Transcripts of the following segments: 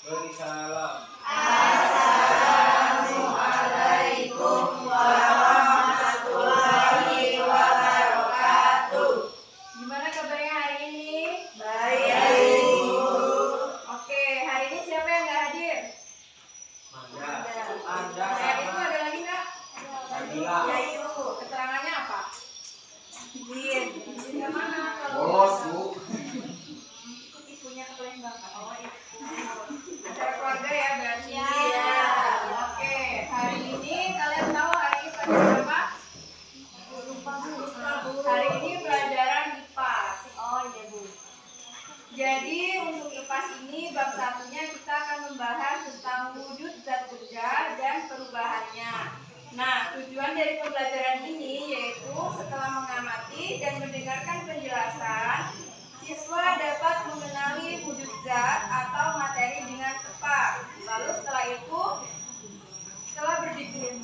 Beri salam. Assalamualaikum warahmatullahi wabarakatuh. Gimana kabarnya hari ini? Baik, Ibu. Oke, hari ini siapa yang nggak hadir? Ada. Saya itu ada lagi nggak? Nabila. Ya itu, keterangannya apa? Izin. Izin ke mana? Bolos, Bu. Ikut ibunya ke Palembang. Oh, ibu. Acara keluarga ya berarti. Iya. Oke, hari ini kalian tahu hari ini pelajaran apa? Lupa, Bu. Hari ini pelajaran IPAS. Oh, iya, Bu. Jadi untuk IPAS ini bab satunya kita akan membahas tentang wujud zat benda dan perubahannya. Nah, tujuan dari pembelajaran ini yaitu setelah mengamati dan mendengarkan penjelasan, siswa dapat mengenali wujud zat atau materi dengan tepat. Lalu setelah itu, setelah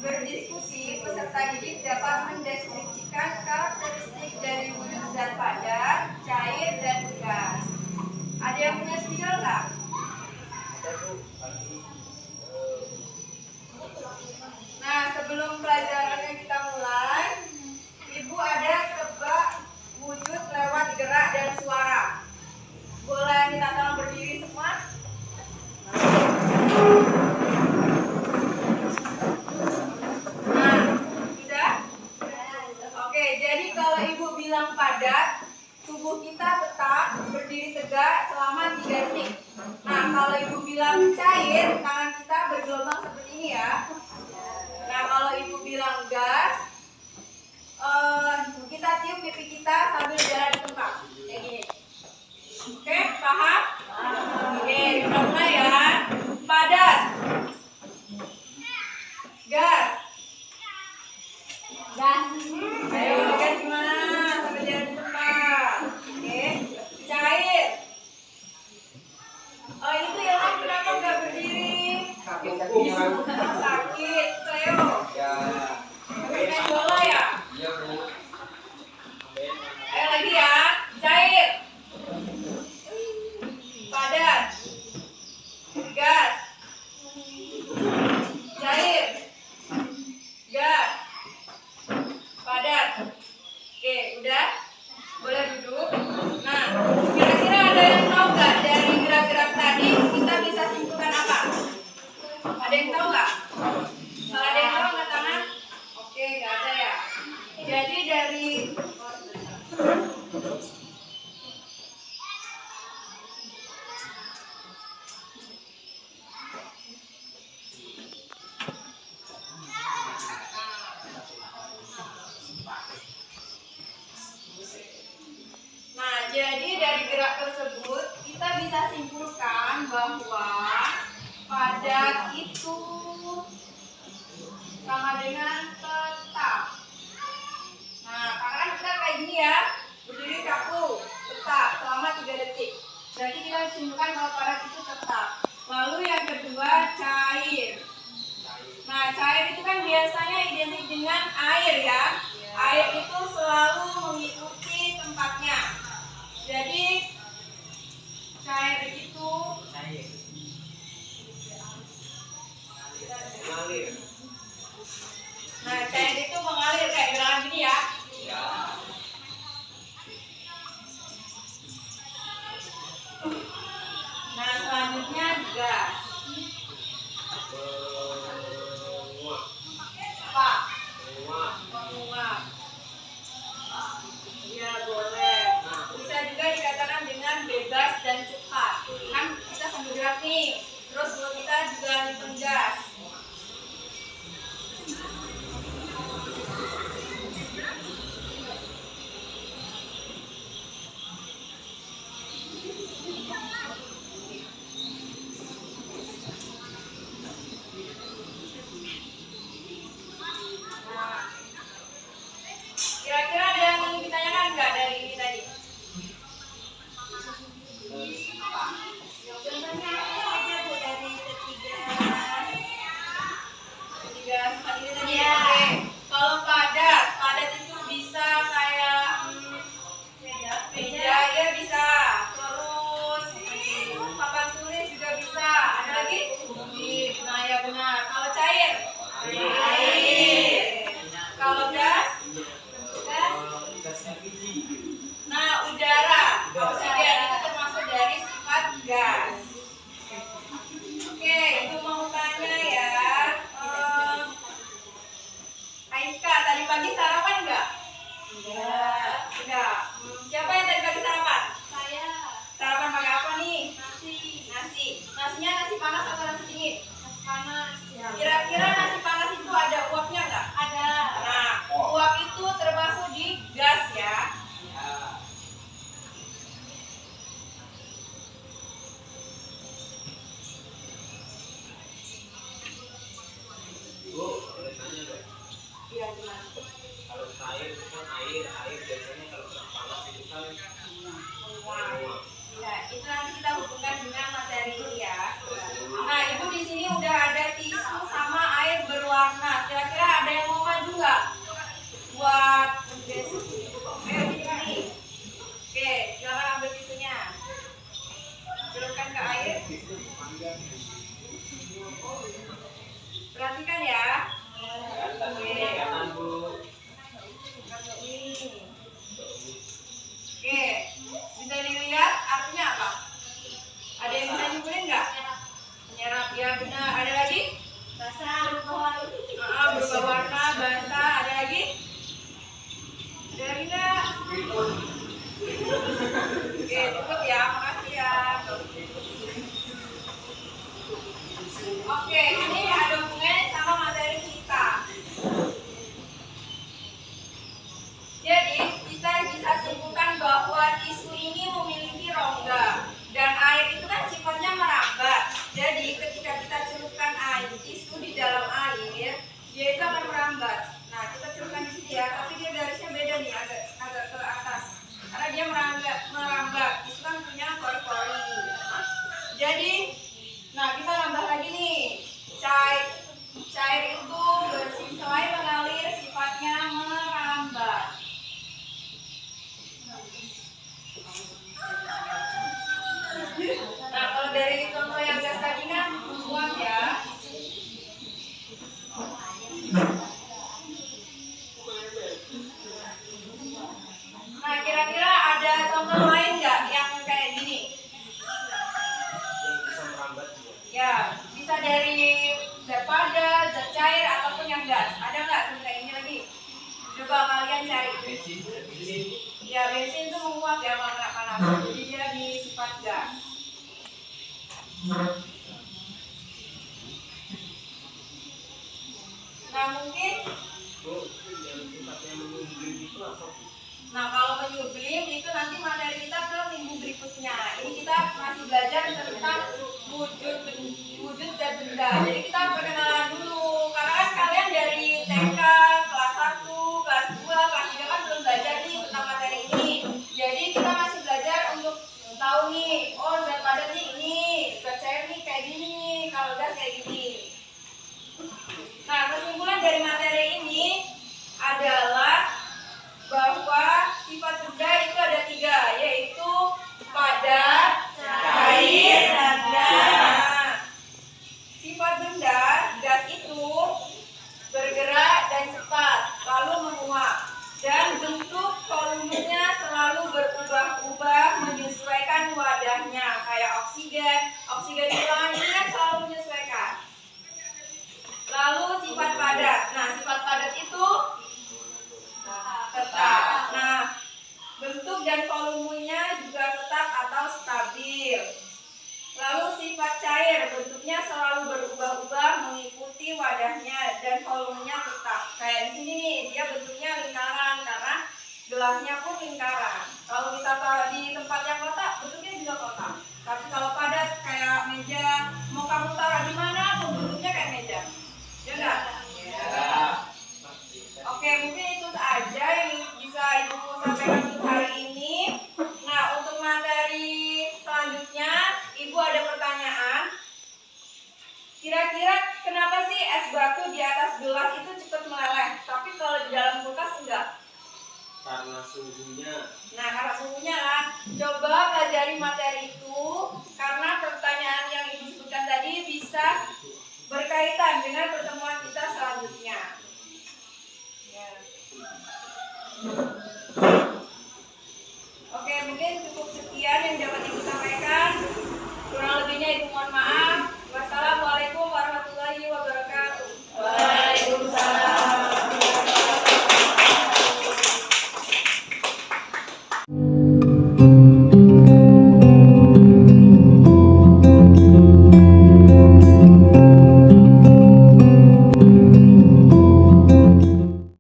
berdiskusi, peserta didik dapat mendeskripsikan karakteristik dari wujud zat padat, cair, dan gas. Ada yang punya spidol nggak? Nah, sebelum pelajarannya kita mulai, Ibu ada tebak wujud lewat gerak dan suara. Boleh minta tolong berdiri semua? Nah, sudah? Oke, jadi kalau Ibu bilang padat, tubuh kita tetap berdiri tegak selama 3 detik. Nah, kalau Ibu bilang cair, tangan kita bergelombang seperti ini ya. Nah, kalau Ibu bilang gas, kita tiup pipi kita sambil jalan di tempat. Kayak gini. Oke, paham? Oke, kita mulai ya. Padat. Gas. Gas. Ayo, gas gimana? Sambil jalan di tempat. Oke. Cair. Oh, ini tuh yang lain kenapa nggak berdiri? Sakit. Sakit, Leo. Ya. Habis main bola ya? Iya, Bu. Ayo lagi ya. Cair. Padat. Gas. Cair. Gas. Padat. Oke, udah? Boleh duduk. Nah, kira-kira ada yang tahu nggak dari gerak-gerak tadi kita bisa simpulkan apa? Ada yang tahu nggak? Kalau ada yang tahu angkat tangan? Oke, nggak ada ya. Jadi dari gerak tersebut kita bisa simpulkan bahwa padat itu sama dengan tetap. Nah, tangan kita kayak gini ya, berdiri kaku, tetap selama 3 detik. Jadi kita simpulkan kalau padat itu tetap. Lalu yang kedua, cair. Nah, cair itu kan biasanya identik dengan air ya. Air itu selalu mengikuti tempatnya. Jadi cair itu Mengalir. Nah, cair itu mengalir kayak gerakan gini ya. Ya. Nah, selanjutnya gas. Menguap. Apa? Menguap. Menguap. Ya, boleh. Bisa juga dikatakan dengan bebas dan cepat. Kan kita sambil gerak nih. Terus mulut kita juga dipegas. Perhatikan ya. Kelihatan Bu. Oke, bisa dilihat artinya apa? Ada yang bisa nyimpulin nggak? Menyerap, ya benar. Ada lagi? Basah, berubah warna. Berubah warna, basah. Ada lagi? Ada lagi nggak? Oke, cukup ya. Makasih ya. Oke, ini ada hubungannya sama materi kita. Jadi, kita bisa simpulkan bahwa tisu ini memiliki rongga. Dan air itu kan sifatnya merambat. Jadi, ketika kita celupkan air tisu di dalam air, dia itu akan merambat. Nah, kita celupkan di sini ya, tapi dia garisnya beda nih, agak ke atas. Karena dia merambat. Tisu kan punya pori-pori. Jadi, nah kita nambah lagi nih. Cair itu selain mengalir, sifatnya merambat. Nah, kalau dari contoh yang gas tadi kan menguap ya. Nah, kira-kira ada contoh lain nggak yang kayak gini? Yang bisa merambat juga. Ya, bisa dari zat padat, zat cair, ataupun yang gas. Ada nggak contoh kayak ini lagi? Coba kalian cari. Bensin. Ya, bensin itu menguap ya kalau nggak panas. Jadi dia di sifat gas. Nah, mungkin Bu, yang sifatnya menyublim itu apa Bu? nah kalau menyublim itu nanti materi kita ke minggu berikutnya. Ini kita masih belajar tentang wujud zat benda. Jadi kita perkenalan dulu. Karena kan kalian dari TK, kelas 1, kelas 2, kelas 3 kan belum belajar nih tentang materi ini. Jadi kita masih belajar untuk tahu nih, oh zat padat nih ini, zat cair nih kayak gini nih, kalau gas kayak gini. Nah, kesimpulan dari materi ini adalah bahwa sifat benda itu ada 3, yaitu padat, cair, dan gas. Sifat benda, gas itu bergerak dan cepat, lalu menguap, dan bentuk volumenya selalu berubah-ubah menyesuaikan wadahnya, kayak oksigen di ruangan ini kan selalu menyesuaikan. Lalu sifat padat, nah sifat padat itu tetap. Nah, bentuk dan volumenya juga tetap atau stabil. Lalu sifat cair, bentuknya selalu berubah-ubah mengikuti wadahnya dan volumenya tetap. Kayak di sini nih, dia bentuknya lingkaran karena gelasnya pun lingkaran. Kalau kita taruh di tempat yang kotak, bentuknya juga kotak. Tapi kalau padat kayak meja, mau kamu taruh di mana pun bentuknya kayak meja. Ya enggak? Ya. Oke, mungkin itu saja yang bisa Ibu sampaikan untuk hari ini. Nah, untuk materi selanjutnya, Ibu ada pertanyaan. Kira-kira kenapa sih es batu di atas gelas itu cepat meleleh, tapi kalau di dalam kulkas enggak? Karena suhunya. Nah, karena suhunya kan. Coba pelajari materi itu.